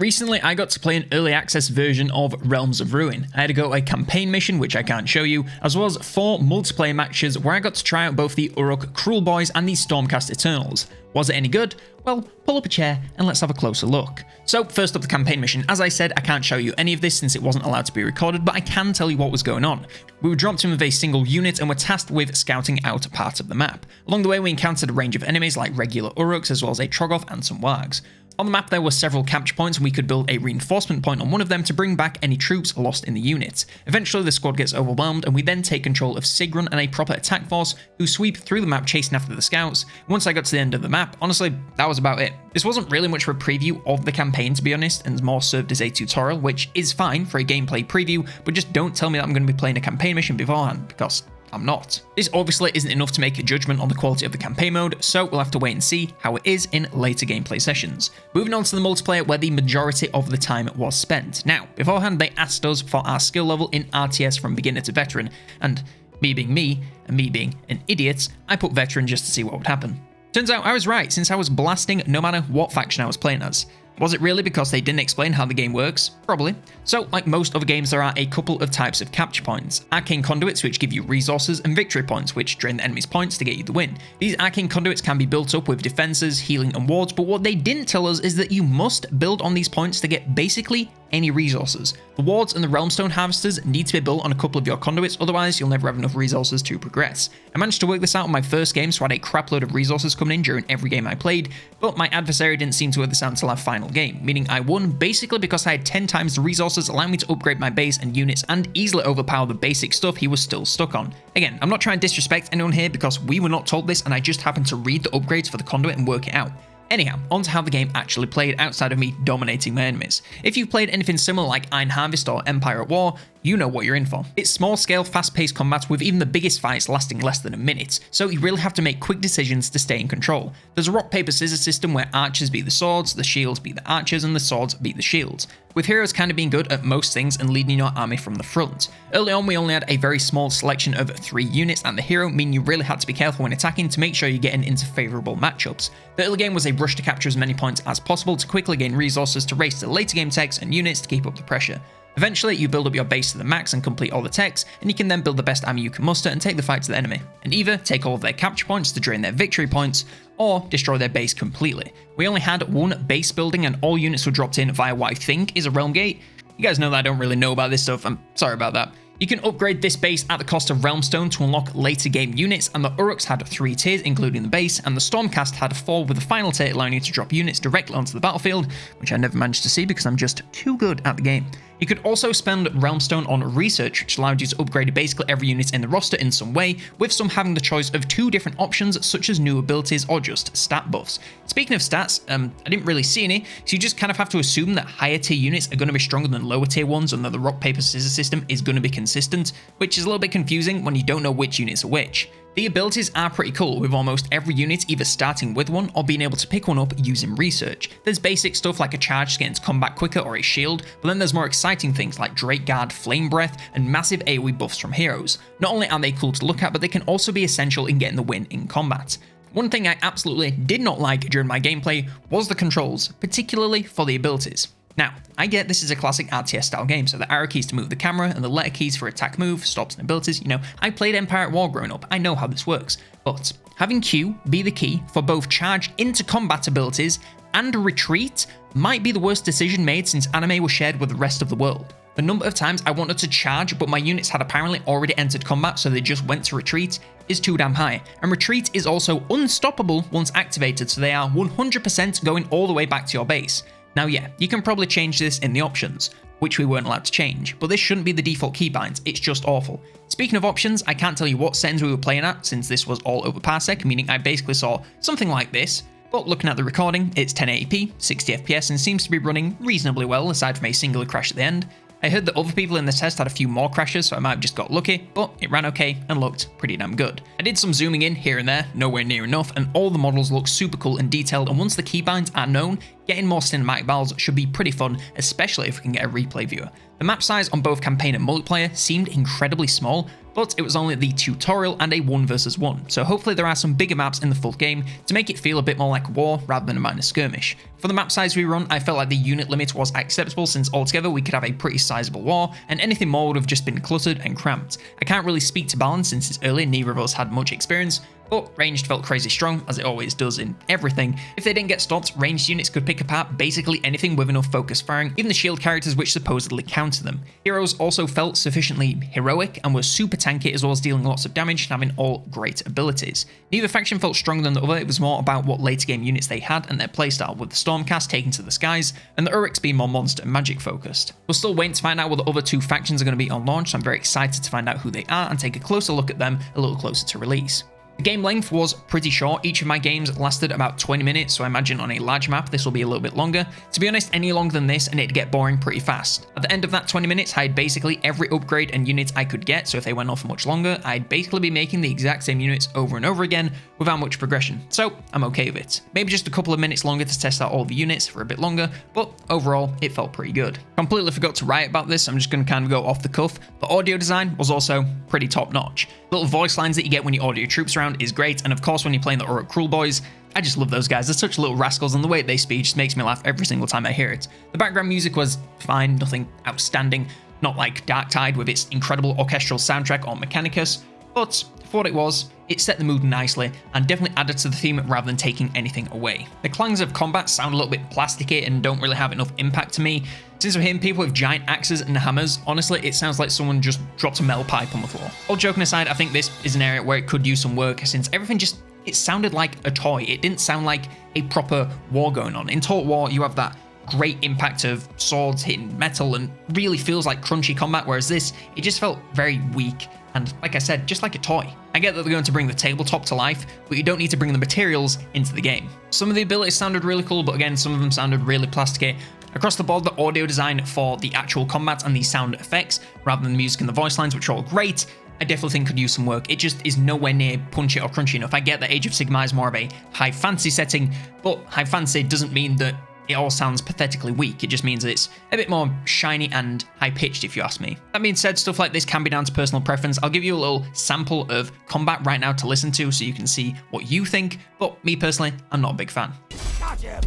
Recently, I got to play an early access version of Realms of Ruin. I had to go a campaign mission, which I can't show you, as well as 4 multiplayer matches where I got to try out both the Uruk Cruel Boys and the Stormcast Eternals. Was it any good? Well, pull up a chair and let's have a closer look. So first up, the campaign mission. As I said, I can't show you any of this since it wasn't allowed to be recorded, but I can tell you what was going on. We were dropped in with a single unit and were tasked with scouting out a part of the map. Along the way, we encountered a range of enemies like regular Uruks, as well as a Troggoth and some Wargs. On the map, there were several capture points, and we could build a reinforcement point on one of them to bring back any troops lost in the unit. Eventually, the squad gets overwhelmed, and we then take control of Sigrun and a proper attack force, who sweep through the map chasing after the scouts. Once I got to the end of the map, honestly, that was about it. This wasn't really much of a preview of the campaign, to be honest, and more served as a tutorial, which is fine for a gameplay preview, but just don't tell me that I'm going to be playing a campaign mission beforehand, because I'm not. This obviously isn't enough to make a judgment on the quality of the campaign mode, so we'll have to wait and see how it is in later gameplay sessions. Moving on to the multiplayer, where the majority of the time was spent. Now, beforehand they asked us for our skill level in RTS from beginner to veteran, and me being me, and me being an idiot, I put veteran just to see what would happen. Turns out I was right, since I was blasting no matter what faction I was playing as. Was it really because they didn't explain how the game works? Probably. So, like most other games, there are a couple of types of capture points. Arcane conduits, which give you resources, and victory points, which drain the enemy's points to get you the win. These arcane conduits can be built up with defenses, healing, and wards, but what they didn't tell us is that you must build on these points to get basically any resources. The wards and the Realmstone harvesters need to be built on a couple of your conduits, otherwise you'll never have enough resources to progress. I managed to work this out on my first game, so I had a crap load of resources coming in during every game I played, but my adversary didn't seem to work this out until our final game, meaning I won basically because I had 10 times the resources, allowing me to upgrade my base and units and easily overpower the basic stuff he was still stuck on. Again, I'm not trying to disrespect anyone here because we were not told this and I just happened to read the upgrades for the conduit and work it out. Anyhow, on to how the game actually played outside of me dominating my enemies. If you've played anything similar like Iron Harvest or Empire at War, you know what you're in for. It's small-scale, fast-paced combat with even the biggest fights lasting less than a minute, so you really have to make quick decisions to stay in control. There's a rock, paper, scissors system where archers beat the swords, the shields beat the archers, and the swords beat the shields, with heroes kind of being good at most things and leading your army from the front. Early on, we only had a very small selection of 3 units and the hero, meaning you really had to be careful when attacking to make sure you're getting into favourable matchups. The early game was a rush to capture as many points as possible to quickly gain resources to race to later game techs and units to keep up the pressure. Eventually, you build up your base to the max and complete all the techs, and you can then build the best army you can muster and take the fight to the enemy, and either take all of their capture points to drain their victory points, or destroy their base completely. We only had 1 base building and all units were dropped in via what I think is a realm gate. You guys know that I don't really know about this stuff, I'm sorry about that. You can upgrade this base at the cost of Realmstone to unlock later game units, and the Uruks had 3 tiers including the base, and the Stormcast had 4 with the final tier allowing you to drop units directly onto the battlefield, which I never managed to see because I'm just too good at the game. You could also spend Realmstone on research, which allowed you to upgrade basically every unit in the roster in some way, with some having the choice of 2 different options such as new abilities or just stat buffs. Speaking of stats, I didn't really see any, so you just kind of have to assume that higher tier units are going to be stronger than lower tier ones and that the rock, paper, scissors system is going to be consistent, which is a little bit confusing when you don't know which units are which. The abilities are pretty cool, with almost every unit either starting with one or being able to pick one up using research. There's basic stuff like a charge to get into combat quicker or a shield, but then there's more exciting things like Drake Guard, Flame Breath, and massive AoE buffs from heroes. Not only are they cool to look at, but they can also be essential in getting the win in combat. One thing I absolutely did not like during my gameplay was the controls, particularly for the abilities. Now, I get this is a classic RTS style game, so the arrow keys to move the camera and the letter keys for attack, move, stops, and abilities. You know, I played Empire at War growing up, I know how this works. But having Q be the key for both charge into combat abilities and retreat might be the worst decision made since anime was shared with the rest of the world. The number of times I wanted to charge, but my units had apparently already entered combat, so they just went to retreat, is too damn high. And retreat is also unstoppable once activated, so they are 100% going all the way back to your base. Now yeah, you can probably change this in the options, which we weren't allowed to change, but this shouldn't be the default keybinds, it's just awful. Speaking of options, I can't tell you what settings we were playing at since this was all over parsec, meaning I basically saw something like this, but looking at the recording, it's 1080p, 60 FPS and seems to be running reasonably well aside from a singular crash at the end. I heard that other people in the test had a few more crashes, so I might have just got lucky, but it ran okay and looked pretty damn good. I did some zooming in here and there, nowhere near enough, and all the models look super cool and detailed, and once the keybinds are known, getting more cinematic battles should be pretty fun, especially if we can get a replay viewer. The map size on both campaign and multiplayer seemed incredibly small, but it was only the tutorial and a 1 versus 1, so hopefully there are some bigger maps in the full game to make it feel a bit more like war rather than a minor skirmish. For the map size we run, I felt like the unit limit was acceptable since altogether we could have a pretty sizable war, and anything more would have just been cluttered and cramped. I can't really speak to balance since it's early and neither of us had much experience, but ranged felt crazy strong, as it always does in everything. If they didn't get stopped, ranged units could pick apart basically anything with enough focus firing, even the shield characters which supposedly counter them. Heroes also felt sufficiently heroic and were super tanky, as well as dealing lots of damage and having all great abilities. Neither faction felt stronger than the other, it was more about what later game units they had and their playstyle, with the Stormcast taken to the skies and the Uruks being more monster and magic focused. We're still waiting to find out what the other 2 factions are going to be on launch, so I'm very excited to find out who they are and take a closer look at them a little closer to release. The game length was pretty short. Each of my games lasted about 20 minutes, so I imagine on a large map this will be a little bit longer. To be honest, any longer than this and it'd get boring pretty fast. At the end of that 20 minutes, I had basically every upgrade and unit I could get, so if they went on for much longer, I'd basically be making the exact same units over and over again without much progression, so I'm okay with it. Maybe just a couple of minutes longer to test out all the units for a bit longer, but overall, it felt pretty good. Completely forgot to write about this, I'm just going to kind of go off the cuff. The audio design was also pretty top notch. Little voice lines that you get when you order your troops around is great, and of course when you're playing the Uruk Cruel Boys, I just love those guys. They're such little rascals, and the way they speak just makes me laugh every single time I hear it. The background music was fine, nothing outstanding, not like Darktide with its incredible orchestral soundtrack or Mechanicus, but for what it was, it set the mood nicely and definitely added to the theme rather than taking anything away. The clangs of combat sound a little bit plasticky and don't really have enough impact to me. Since we're hitting people with giant axes and hammers, honestly, it sounds like someone just dropped a metal pipe on the floor. All joking aside, I think this is an area where it could use some work, since everything it sounded like a toy. It didn't sound like a proper war going on. In Total War, you have that great impact of swords hitting metal and really feels like crunchy combat, whereas this, it just felt very weak and, like I said, just like a toy. I get that they're going to bring the tabletop to life, but you don't need to bring the materials into the game. Some of the abilities sounded really cool, but again, some of them sounded really plasticky. Across the board, the audio design for the actual combat and the sound effects, rather than the music and the voice lines, which are all great, I definitely think could use some work. It just is nowhere near punchy or crunchy enough. I get that Age of Sigmar is more of a high fantasy setting, but high fantasy doesn't mean that it all sounds pathetically weak. It just means that it's a bit more shiny and high-pitched, if you ask me. That being said, stuff like this can be down to personal preference. I'll give you a little sample of combat right now to listen to so you can see what you think, but me personally, I'm not a big fan. Got him.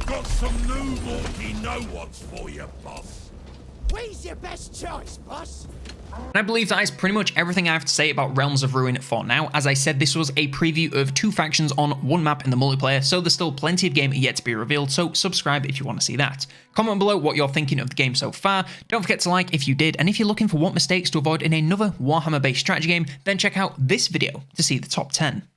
Got some new walkie no-ones for you, boss. We's your best choice, boss. And I believe that is pretty much everything I have to say about Realms of Ruin for now. As I said, this was a preview of 2 factions on 1 map in the multiplayer, so there's still plenty of game yet to be revealed, so subscribe if you want to see that. Comment below what you're thinking of the game so far, don't forget to like if you did, and if you're looking for what mistakes to avoid in another Warhammer-based strategy game, then check out this video to see the top 10.